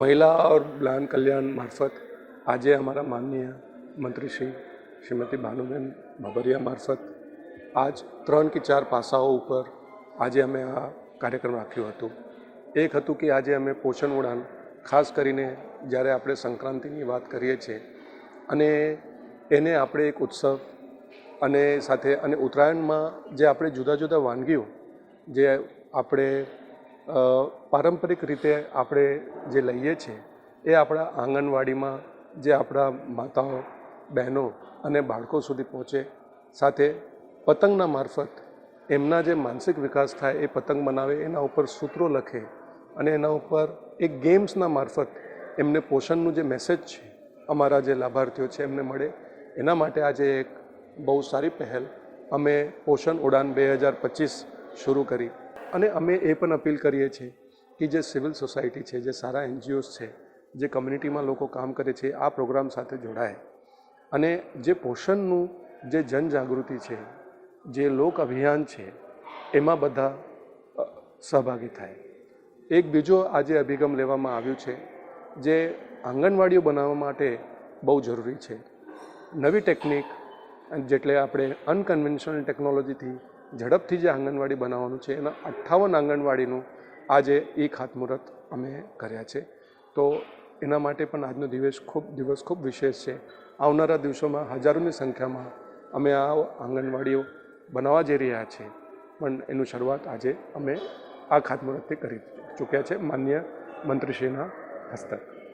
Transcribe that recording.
महिला और बाल कल्याण मार्फत आज हमारा माननीय मंत्री श्रीमती भानुबेन बाबरिया मार्फत आज 3 કે 4 પાસાઓ ઉપર આજે અમે આ કાર્યક્રમ રાખ્યો હતો। એક હતું કે આજે અમે પોષણ ઉડાન ખાસ કરીને જ્યારે આપણે સંક્રાંતિની વાત કરીએ છીએ અને એને આપણે એક ઉત્સવ અને સાથે અને ઉત્તરાયણમાં જે આપણે જુદા જુદા વાનગીઓ જે આપણે પારંપરિક રીતે આપણે જે લઈએ છીએ એ આપણા આંગણવાડીમાં જે આપણા માતાઓ બહેનો અને બાળકો સુધી પહોંચે, સાથે પતંગના મારફત એમના જે માનસિક વિકાસ થાય એ પતંગ બનાવે, એના ઉપર સૂત્રો લખે અને એના ઉપર એક ગેમ્સના મારફત એમને પોષણનું જે મેસેજ છે અમારા જે લાભાર્થીઓ છે એમને મળે, એના માટે આજે એક બહુ સારી પહેલ અમે પોષણ ઉડાન 2025 શરૂ કરી। અને અમે એ પણ અપીલ કરીએ છીએ કે જે સિવિલ સોસાયટી છે, જે સારા NGOs છે, જે કમ્યુનિટીમાં લોકો કામ કરે છે, આ પ્રોગ્રામ સાથે જોડાય અને જે પોષણનું જે જનજાગૃતિ છે, જે લોક અભિયાન છે, એમાં બધા સહભાગી થાય। એક બીજો આજે અભિગમ લેવામાં આવ્યું છે જે આંગણવાડીઓ બનાવવા માટે બહુ જરૂરી છે। નવી ટેકનિક જેટલે આપણે અનકન્વેન્શનલ ટેકનોલોજીથી ઝડપથી જે આંગણવાડી બનાવવાનું છે એના 58 આંગણવાડીનું આજે એ ખાતમુહૂર્ત અમે કર્યા છે। તો એના માટે પણ આજનો દિવસ ખૂબ વિશેષ છે। આવનારા દિવસોમાં હજારોની સંખ્યામાં અમે આ આંગણવાડીઓ બનાવવા જઈ રહ્યા છીએ, પણ એનું શરૂઆત આજે અમે આ ખાતમુહૂર્તથી કરી ચૂક્યા છે માનનીય મંત્રીશ્રીના હસ્તક।